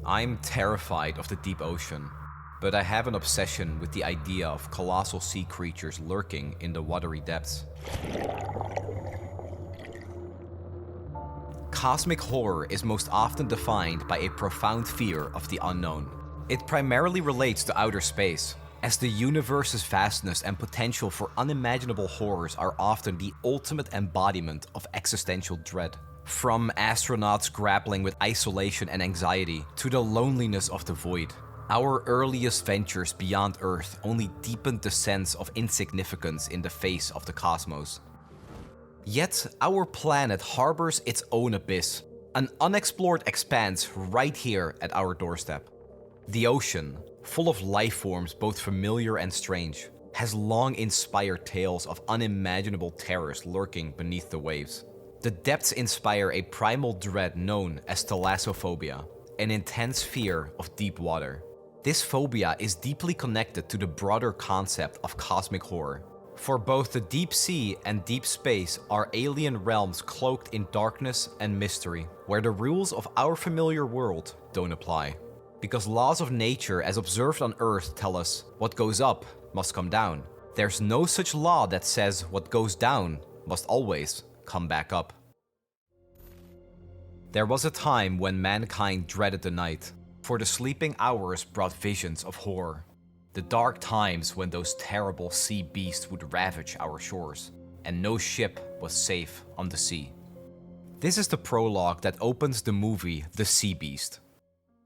I'm terrified of the deep ocean, but I have an obsession with the idea of colossal sea creatures lurking in the watery depths. Cosmic horror is most often defined by a profound fear of the unknown. It primarily relates to outer space, as the universe's vastness and potential for unimaginable horrors are often the ultimate embodiment of existential dread. From astronauts grappling with isolation and anxiety to the loneliness of the void, our earliest ventures beyond Earth only deepened the sense of insignificance in the face of the cosmos. Yet, our planet harbors its own abyss, an unexplored expanse right here at our doorstep. The ocean, full of life forms both familiar and strange, has long inspired tales of unimaginable terrors lurking beneath the waves. The depths inspire a primal dread known as Thalassophobia, an intense fear of deep water. This phobia is deeply connected to the broader concept of cosmic horror. For both the deep sea and deep space are alien realms cloaked in darkness and mystery, where the rules of our familiar world don't apply. Because laws of nature as observed on Earth tell us what goes up must come down. There's no such law that says what goes down must always come back up. There was a time when mankind dreaded the night, for the sleeping hours brought visions of horror. The dark times when those terrible sea beasts would ravage our shores, and no ship was safe on the sea. This is the prologue that opens the movie The Sea Beast.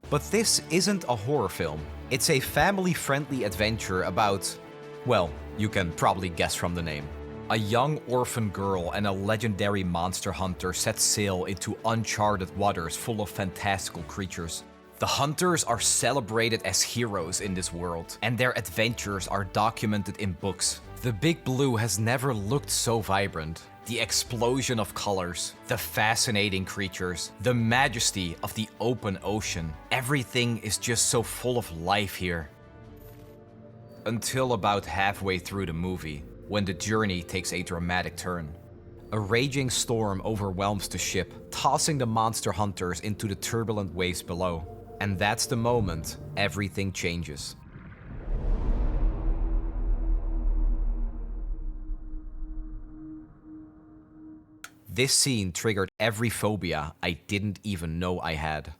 But this isn't a horror film. It's a family-friendly adventure about, well, you can probably guess from the name. A young orphan girl and a legendary monster hunter set sail into uncharted waters full of fantastical creatures. The hunters are celebrated as heroes in this world, and their adventures are documented in books. The Big Blue has never looked so vibrant. The explosion of colors, the fascinating creatures, the majesty of the open ocean. Everything is just so full of life here. Until about halfway through the movie, when the journey takes a dramatic turn. A raging storm overwhelms the ship, tossing the monster hunters into the turbulent waves below. And that's the moment everything changes. This scene triggered every phobia I didn't even know I had.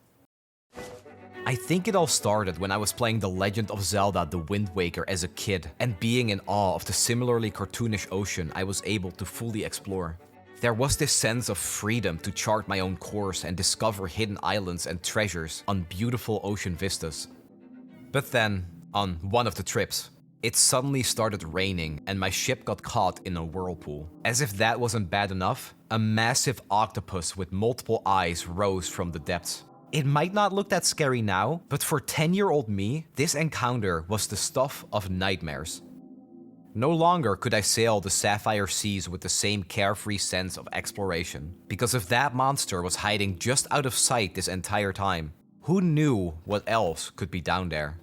I think it all started when I was playing The Legend of Zelda: The Wind Waker as a kid, and being in awe of the similarly cartoonish ocean I was able to fully explore. There was this sense of freedom to chart my own course and discover hidden islands and treasures on beautiful ocean vistas. But then, on one of the trips, it suddenly started raining and my ship got caught in a whirlpool. As if that wasn't bad enough, a massive octopus with multiple eyes rose from the depths. It might not look that scary now, but for 10-year-old me, this encounter was the stuff of nightmares. No longer could I sail the sapphire seas with the same carefree sense of exploration, because if that monster was hiding just out of sight this entire time, who knew what else could be down there?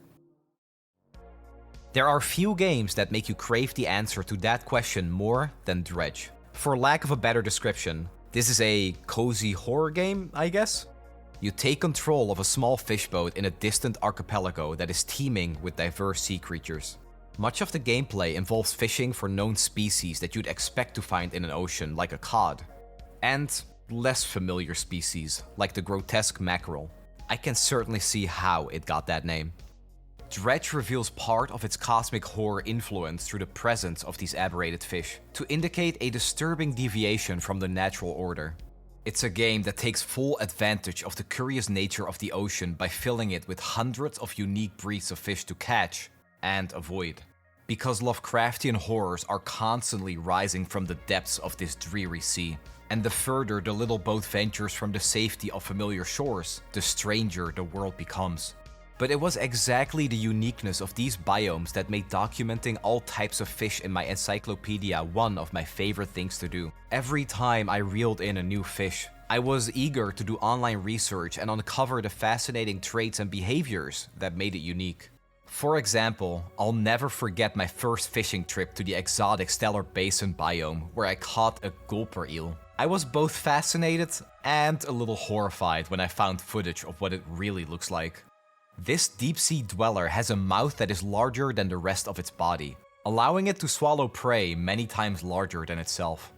There are few games that make you crave the answer to that question more than Dredge. For lack of a better description, this is a cozy horror game, I guess? You take control of a small fishboat in a distant archipelago that is teeming with diverse sea creatures. Much of the gameplay involves fishing for known species that you'd expect to find in an ocean, like a cod, and less familiar species, like the grotesque mackerel. I can certainly see how it got that name. Dredge reveals part of its cosmic horror influence through the presence of these aberrated fish, to indicate a disturbing deviation from the natural order. It's a game that takes full advantage of the curious nature of the ocean by filling it with hundreds of unique breeds of fish to catch and avoid. Because Lovecraftian horrors are constantly rising from the depths of this dreary sea, and the further the little boat ventures from the safety of familiar shores, the stranger the world becomes. But it was exactly the uniqueness of these biomes that made documenting all types of fish in my encyclopedia one of my favorite things to do. Every time I reeled in a new fish, I was eager to do online research and uncover the fascinating traits and behaviors that made it unique. For example, I'll never forget my first fishing trip to the exotic Stellar Basin biome where I caught a gulper eel. I was both fascinated and a little horrified when I found footage of what it really looks like. This deep-sea dweller has a mouth that is larger than the rest of its body, allowing it to swallow prey many times larger than itself.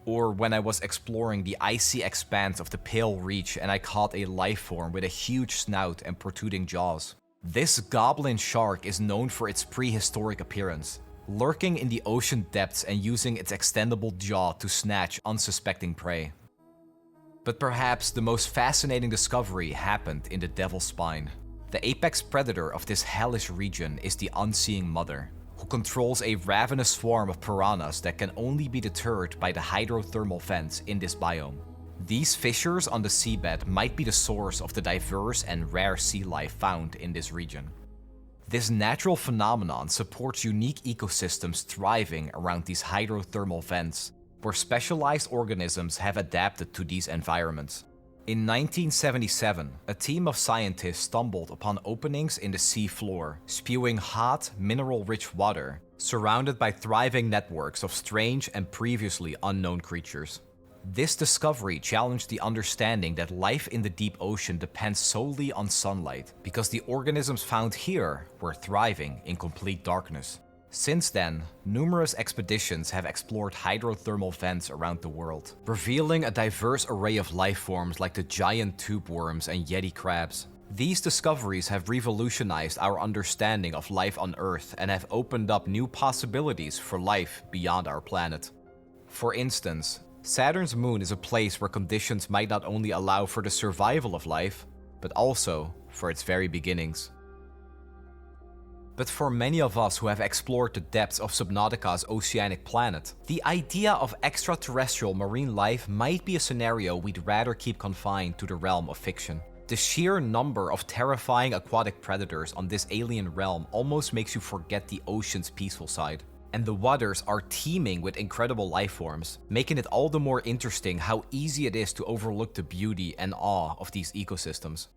Or when I was exploring the icy expanse of the Pale Reach and I caught a life form with a huge snout and protruding jaws. This goblin shark is known for its prehistoric appearance, lurking in the ocean depths and using its extendable jaw to snatch unsuspecting prey. But perhaps the most fascinating discovery happened in the Devil's Spine. The apex predator of this hellish region is the Unseeing Mother, who controls a ravenous swarm of piranhas that can only be deterred by the hydrothermal vents in this biome. These fissures on the seabed might be the source of the diverse and rare sea life found in this region. This natural phenomenon supports unique ecosystems thriving around these hydrothermal vents, where specialized organisms have adapted to these environments. In 1977, a team of scientists stumbled upon openings in the sea floor, spewing hot, mineral-rich water, surrounded by thriving networks of strange and previously unknown creatures. This discovery challenged the understanding that life in the deep ocean depends solely on sunlight, because the organisms found here were thriving in complete darkness. Since then, numerous expeditions have explored hydrothermal vents around the world, revealing a diverse array of life forms like the giant tube worms and yeti crabs. These discoveries have revolutionized our understanding of life on Earth and have opened up new possibilities for life beyond our planet. For instance, Saturn's moon is a place where conditions might not only allow for the survival of life, but also for its very beginnings. But for many of us who have explored the depths of Subnautica's oceanic planet, the idea of extraterrestrial marine life might be a scenario we'd rather keep confined to the realm of fiction. The sheer number of terrifying aquatic predators on this alien realm almost makes you forget the ocean's peaceful side. And the waters are teeming with incredible life forms, making it all the more interesting how easy it is to overlook the beauty and awe of these ecosystems.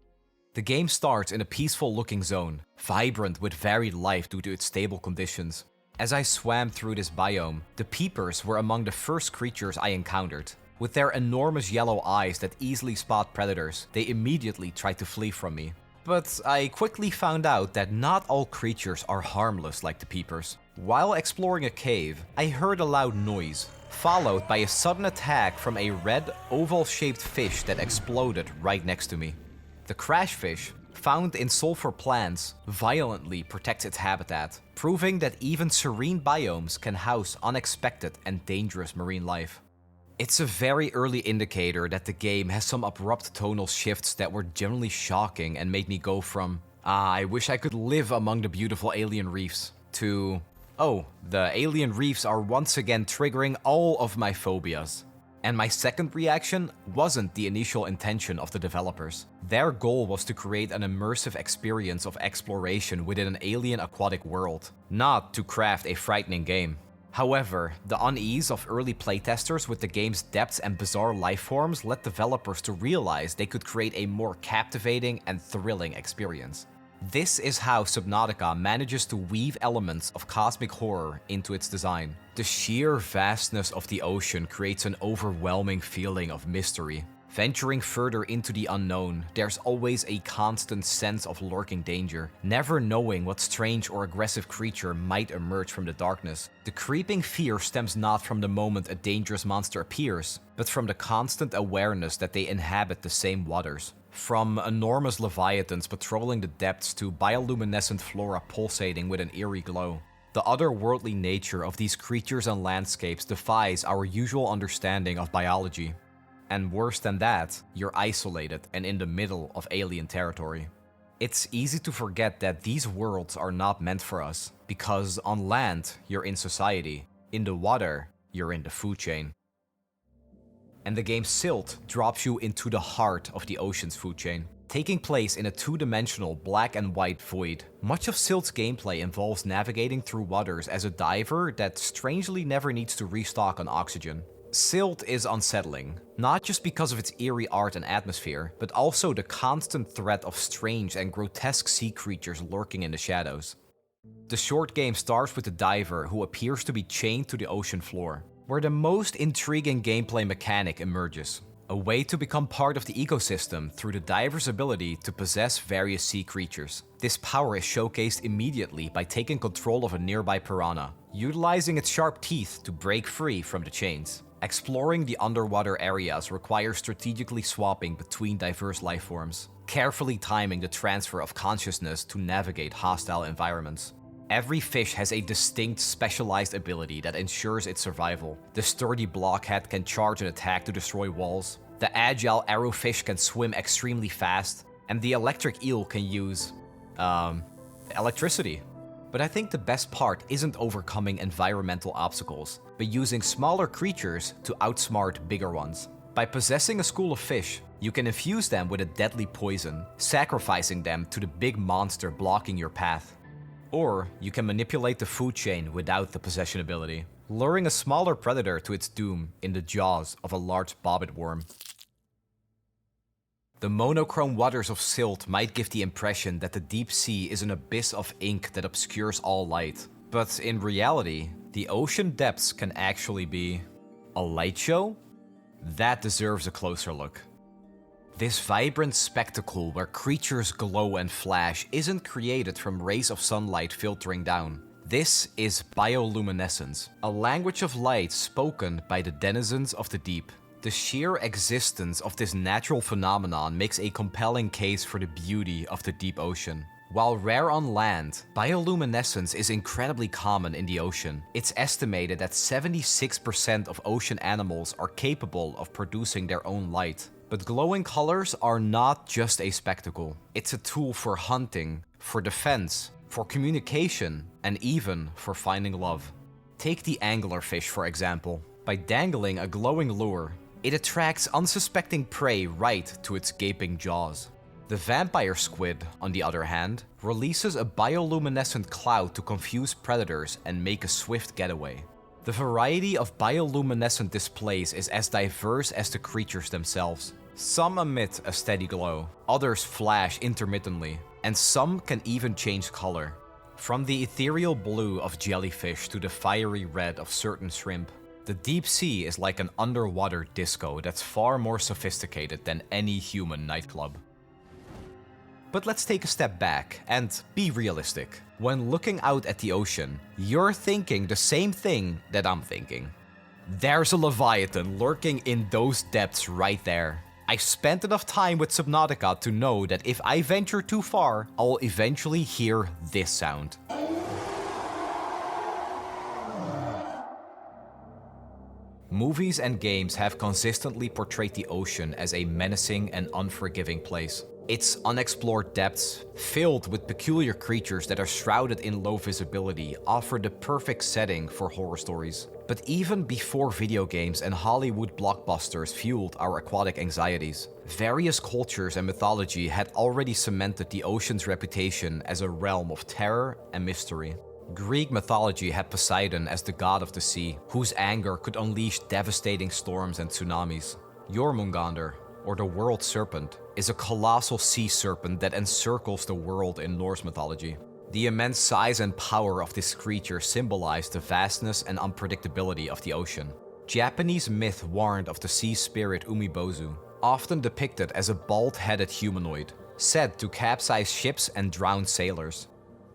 The game starts in a peaceful-looking zone, vibrant with varied life due to its stable conditions. As I swam through this biome, the peepers were among the first creatures I encountered. With their enormous yellow eyes that easily spot predators, they immediately tried to flee from me. But I quickly found out that not all creatures are harmless like the peepers. While exploring a cave, I heard a loud noise, followed by a sudden attack from a red, oval-shaped fish that exploded right next to me. The crashfish, found in sulfur plants, violently protects its habitat, proving that even serene biomes can house unexpected and dangerous marine life. It's a very early indicator that the game has some abrupt tonal shifts that were genuinely shocking and made me go from, I wish I could live among the beautiful alien reefs, to, oh, the alien reefs are once again triggering all of my phobias. And my second reaction wasn't the initial intention of the developers. Their goal was to create an immersive experience of exploration within an alien aquatic world, not to craft a frightening game. However, the unease of early playtesters with the game's depths and bizarre life forms led developers to realize they could create a more captivating and thrilling experience. This is how Subnautica manages to weave elements of cosmic horror into its design. The sheer vastness of the ocean creates an overwhelming feeling of mystery. Venturing further into the unknown, there's always a constant sense of lurking danger, never knowing what strange or aggressive creature might emerge from the darkness. The creeping fear stems not from the moment a dangerous monster appears, but from the constant awareness that they inhabit the same waters. From enormous leviathans patrolling the depths to bioluminescent flora pulsating with an eerie glow. The otherworldly nature of these creatures and landscapes defies our usual understanding of biology. And worse than that, you're isolated and in the middle of alien territory. It's easy to forget that these worlds are not meant for us, because on land, you're in society. In the water, you're in the food chain. And the game Silt drops you into the heart of the ocean's food chain, taking place in a two-dimensional black and white void. Much of Silt's gameplay involves navigating through waters as a diver that strangely never needs to restock on oxygen. Silt is unsettling, not just because of its eerie art and atmosphere, but also the constant threat of strange and grotesque sea creatures lurking in the shadows. The short game starts with the diver who appears to be chained to the ocean floor, where the most intriguing gameplay mechanic emerges. a way to become part of the ecosystem through the diver's ability to possess various sea creatures. This power is showcased immediately by taking control of a nearby piranha, utilizing its sharp teeth to break free from the chains. Exploring the underwater areas requires strategically swapping between diverse life forms, carefully timing the transfer of consciousness to navigate hostile environments. Every fish has a distinct specialized ability that ensures its survival. The sturdy blockhead can charge an attack to destroy walls, the agile arrowfish can swim extremely fast, and the electric eel can use, electricity. But I think the best part isn't overcoming environmental obstacles, but using smaller creatures to outsmart bigger ones. By possessing a school of fish, you can infuse them with a deadly poison, sacrificing them to the big monster blocking your path. Or you can manipulate the food chain without the possession ability, luring a smaller predator to its doom in the jaws of a large bobbit worm. The monochrome waters of silt might give the impression that the deep sea is an abyss of ink that obscures all light. But in reality, the ocean depths can actually be a light show? That deserves a closer look. This vibrant spectacle where creatures glow and flash isn't created from rays of sunlight filtering down. This is bioluminescence, a language of light spoken by the denizens of the deep. The sheer existence of this natural phenomenon makes a compelling case for the beauty of the deep ocean. While rare on land, bioluminescence is incredibly common in the ocean. It's estimated that 76% of ocean animals are capable of producing their own light. But glowing colors are not just a spectacle. It's a tool for hunting, for defense, for communication, and even for finding love. Take the anglerfish, for example. By dangling a glowing lure, it attracts unsuspecting prey right to its gaping jaws. The vampire squid, on the other hand, releases a bioluminescent cloud to confuse predators and make a swift getaway. The variety of bioluminescent displays is as diverse as the creatures themselves. Some emit a steady glow, others flash intermittently, and some can even change color. From the ethereal blue of jellyfish to the fiery red of certain shrimp, the deep sea is like an underwater disco that's far more sophisticated than any human nightclub. But let's take a step back and be realistic. When looking out at the ocean, you're thinking the same thing that I'm thinking. There's a leviathan lurking in those depths right there. I've spent enough time with Subnautica to know that if I venture too far, I'll eventually hear this sound. Movies and games have consistently portrayed the ocean as a menacing and unforgiving place. Its unexplored depths, filled with peculiar creatures that are shrouded in low visibility, offer the perfect setting for horror stories. But even before video games and Hollywood blockbusters fueled our aquatic anxieties, various cultures and mythology had already cemented the ocean's reputation as a realm of terror and mystery. Greek mythology had Poseidon as the god of the sea, whose anger could unleash devastating storms and tsunamis. Jormungandr, or the world serpent, is a colossal sea serpent that encircles the world in Norse mythology. The immense size and power of this creature symbolize the vastness and unpredictability of the ocean. Japanese myth warned of the sea spirit Umibozu, often depicted as a bald-headed humanoid, said to capsize ships and drown sailors.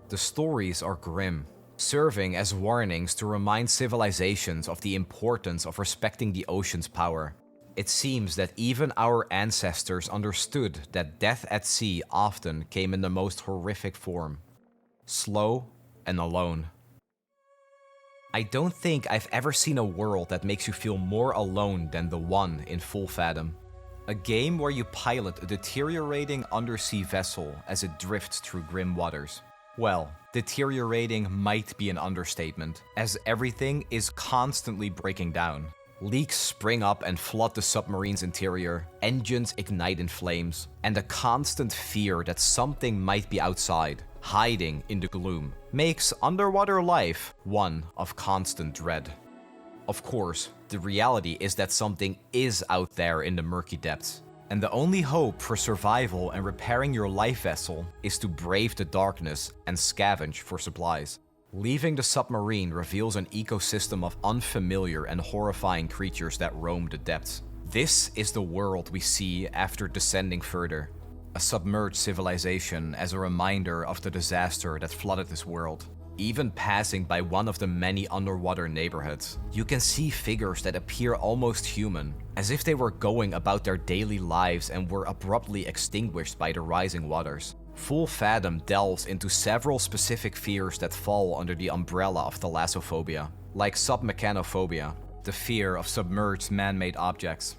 The stories are grim, serving as warnings to remind civilizations of the importance of respecting the ocean's power. It seems that even our ancestors understood that death at sea often came in the most horrific form. Slow and alone. I don't think I've ever seen a world that makes you feel more alone than the one in Full Fathom. A game where you pilot a deteriorating undersea vessel as it drifts through grim waters. Well, deteriorating might be an understatement, as everything is constantly breaking down. Leaks spring up and flood the submarine's interior, engines ignite in flames, and a constant fear that something might be outside, hiding in the gloom, makes underwater life one of constant dread. Of course, the reality is that something is out there in the murky depths, and the only hope for survival and repairing your life vessel is to brave the darkness and scavenge for supplies. Leaving the submarine reveals an ecosystem of unfamiliar and horrifying creatures that roam the depths. This is the world we see after descending further. A submerged civilization as a reminder of the disaster that flooded this world. Even passing by one of the many underwater neighborhoods, you can see figures that appear almost human, as if they were going about their daily lives and were abruptly extinguished by the rising waters. Full Fathom delves into several specific fears that fall under the umbrella of Thalassophobia, like submechanophobia, the fear of submerged man-made objects,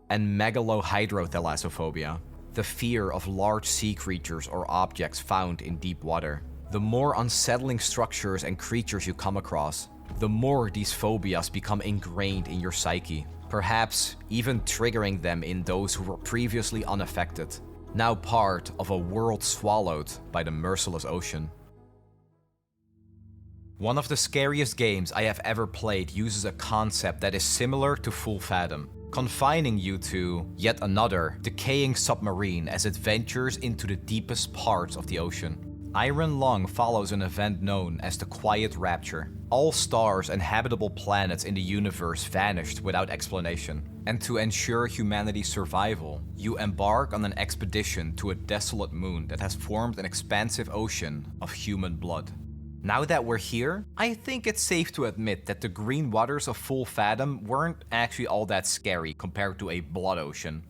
and megalohydrothalassophobia, the fear of large sea creatures or objects found in deep water. The more unsettling structures and creatures you come across, the more these phobias become ingrained in your psyche, perhaps even triggering them in those who were previously unaffected, now part of a world swallowed by the merciless ocean. One of the scariest games I have ever played uses a concept that is similar to Full Fathom, confining you to yet another decaying submarine as it ventures into the deepest parts of the ocean. Iron Lung follows an event known as the Quiet Rapture. All stars and habitable planets in the universe vanished without explanation, and to ensure humanity's survival, you embark on an expedition to a desolate moon that has formed an expansive ocean of human blood. Now that we're here, I think it's safe to admit that the green waters of Full Fathom weren't actually all that scary compared to a blood ocean.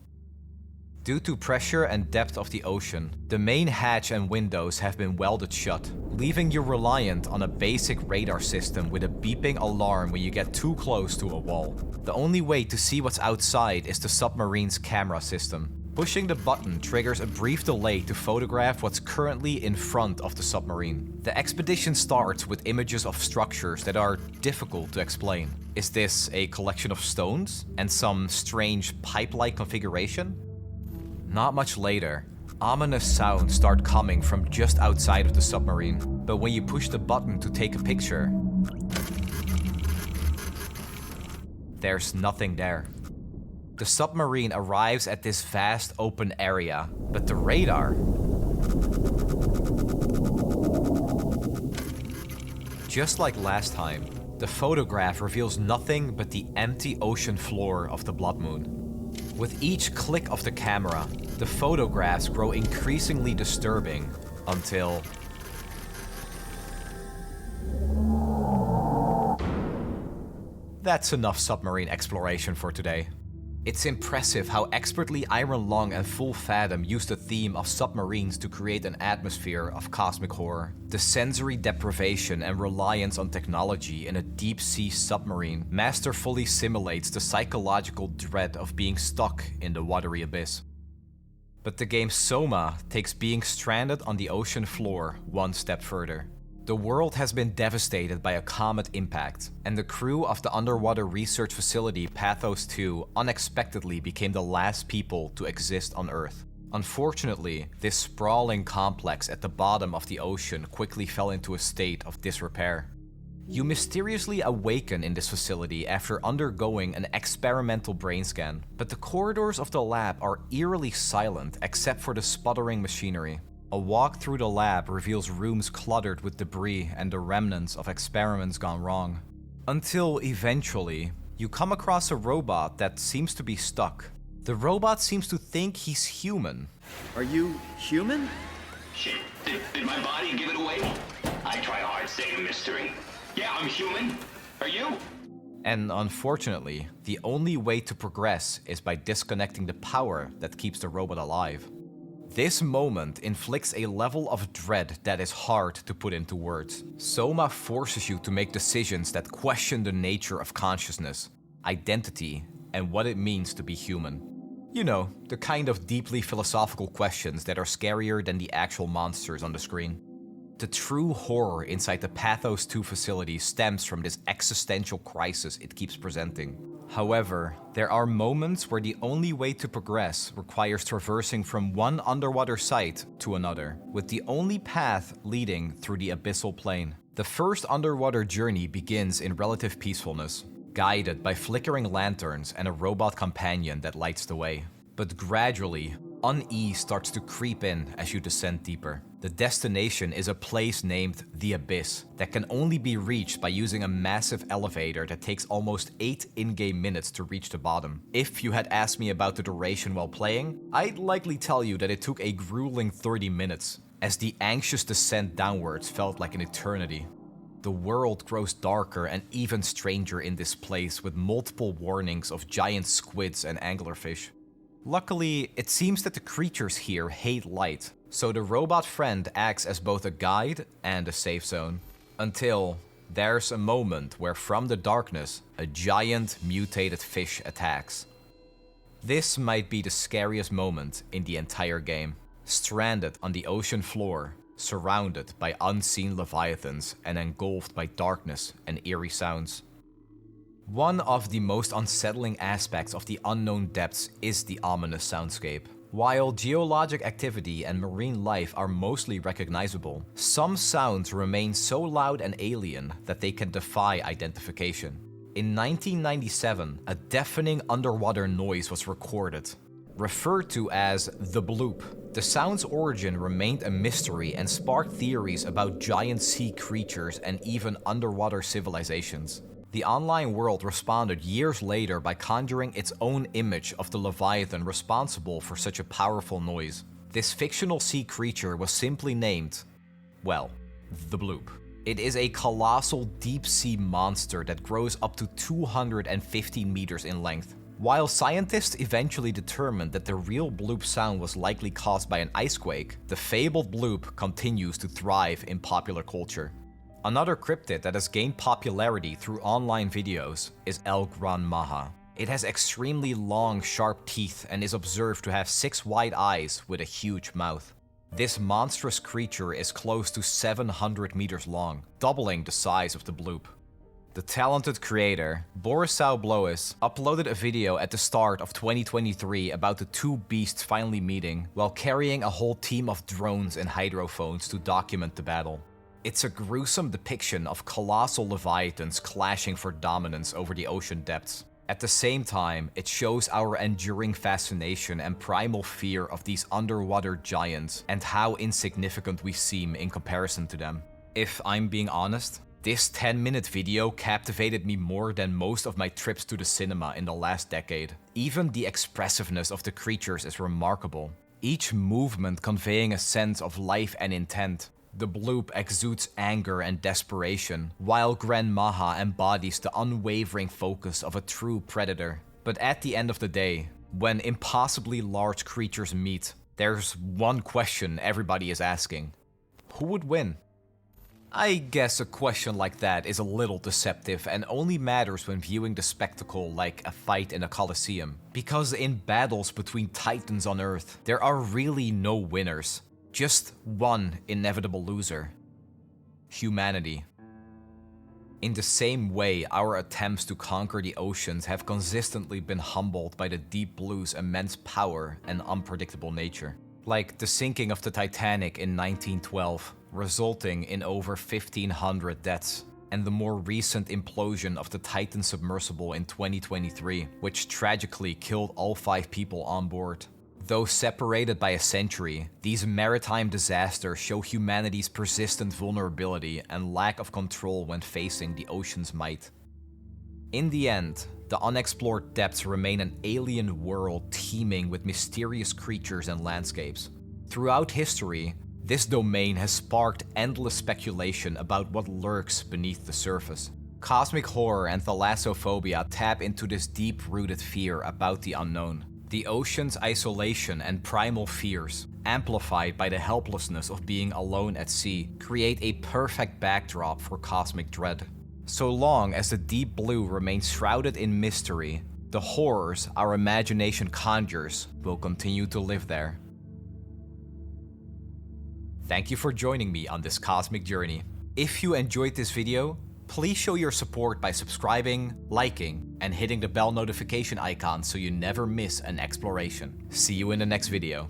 Due to pressure and depth of the ocean, the main hatch and windows have been welded shut, leaving you reliant on a basic radar system with a beeping alarm when you get too close to a wall. The only way to see what's outside is the submarine's camera system. Pushing the button triggers a brief delay to photograph what's currently in front of the submarine. The expedition starts with images of structures that are difficult to explain. Is this a collection of stones and some strange pipe-like configuration? Not much later, ominous sounds start coming from just outside of the submarine, but when you push the button to take a picture, there's nothing there. The submarine arrives at this vast open area, but the radar... Just like last time, the photograph reveals nothing but the empty ocean floor of the blood moon. With each click of the camera, the photographs grow increasingly disturbing until... That's enough submarine exploration for today. It's impressive how expertly Iron Lung and Full Fathom used the theme of submarines to create an atmosphere of cosmic horror. The sensory deprivation and reliance on technology in a deep-sea submarine masterfully simulates the psychological dread of being stuck in the watery abyss. But the game SOMA takes being stranded on the ocean floor one step further. The world has been devastated by a comet impact, and the crew of the underwater research facility Pathos 2 unexpectedly became the last people to exist on Earth. Unfortunately, this sprawling complex at the bottom of the ocean quickly fell into a state of disrepair. You mysteriously awaken in this facility after undergoing an experimental brain scan, but the corridors of the lab are eerily silent except for the sputtering machinery. A walk through the lab reveals rooms cluttered with debris and the remnants of experiments gone wrong. Until eventually, you come across a robot that seems to be stuck. The robot seems to think he's human. Are you human? Shit, did my body give it away? I try hard to stay a mystery. Yeah, I'm human. Are you? And unfortunately, the only way to progress is by disconnecting the power that keeps the robot alive. This moment inflicts a level of dread that is hard to put into words. SOMA forces you to make decisions that question the nature of consciousness, identity, and what it means to be human. You know, the kind of deeply philosophical questions that are scarier than the actual monsters on the screen. The true horror inside the Pathos 2 facility stems from this existential crisis it keeps presenting. However, there are moments where the only way to progress requires traversing from one underwater site to another, with the only path leading through the abyssal plane. The first underwater journey begins in relative peacefulness, guided by flickering lanterns and a robot companion that lights the way. But gradually, unease starts to creep in as you descend deeper. The The destination is a place named the Abyss that can only be reached by using a massive elevator that takes almost 8 in-game minutes to reach the bottom. If you had asked me about the duration while playing, I'd likely tell you that it took a grueling 30 minutes, as the anxious descent downwards felt like an eternity. The world grows darker and even stranger in this place, with multiple warnings of giant squids and anglerfish. Luckily, it seems that the creatures here hate light, so the robot friend acts as both a guide and a safe zone. Until there's a moment where from the darkness, a giant mutated fish attacks. This might be the scariest moment in the entire game. Stranded on the ocean floor, surrounded by unseen leviathans and engulfed by darkness and eerie sounds. One of the most unsettling aspects of the unknown depths is the ominous soundscape. While geologic activity and marine life are mostly recognizable, some sounds remain so loud and alien that they can defy identification. In 1997, a deafening underwater noise was recorded, referred to as the bloop. The sound's origin remained a mystery and sparked theories about giant sea creatures and even underwater civilizations. The online world responded years later by conjuring its own image of the Leviathan responsible for such a powerful noise. This fictional sea creature was simply named, well, the bloop. It is a colossal deep-sea monster that grows up to 250 meters in length. While scientists eventually determined that the real bloop sound was likely caused by an icequake, the fabled bloop continues to thrive in popular culture. Another cryptid that has gained popularity through online videos is El Gran Maha. It has extremely long, sharp teeth and is observed to have 6 wide eyes with a huge mouth. This monstrous creature is close to 700 meters long, doubling the size of the bloop. The talented creator, Borisau Blois, uploaded a video at the start of 2023 about the two beasts finally meeting, while carrying a whole team of drones and hydrophones to document the battle. It's a gruesome depiction of colossal leviathans clashing for dominance over the ocean depths. At the same time, it shows our enduring fascination and primal fear of these underwater giants and how insignificant we seem in comparison to them. If I'm being honest, this 10-minute video captivated me more than most of my trips to the cinema in the last decade. Even the expressiveness of the creatures is remarkable, each movement conveying a sense of life and intent. The bloop exudes anger and desperation, while Gran Maha embodies the unwavering focus of a true predator. But at the end of the day, when impossibly large creatures meet, there's one question everybody is asking: who would win? I guess a question like that is a little deceptive and only matters when viewing the spectacle like a fight in a coliseum. Because in battles between titans on Earth, there are really no winners. Just one inevitable loser: humanity. In the same way, our attempts to conquer the oceans have consistently been humbled by the deep blue's immense power and unpredictable nature. Like the sinking of the Titanic in 1912, resulting in over 1,500 deaths, and the more recent implosion of the Titan submersible in 2023, which tragically killed all 5 people on board. Though separated by a century, these maritime disasters show humanity's persistent vulnerability and lack of control when facing the ocean's might. In the end, the unexplored depths remain an alien world teeming with mysterious creatures and landscapes. Throughout history, this domain has sparked endless speculation about what lurks beneath the surface. Cosmic horror and thalassophobia tap into this deep-rooted fear about the unknown. The ocean's isolation and primal fears, amplified by the helplessness of being alone at sea, create a perfect backdrop for cosmic dread. So long as the deep blue remains shrouded in mystery, the horrors our imagination conjures will continue to live there. Thank you for joining me on this cosmic journey. If you enjoyed this video, please show your support by subscribing, liking, and hitting the bell notification icon so you never miss an exploration. See you in the next video.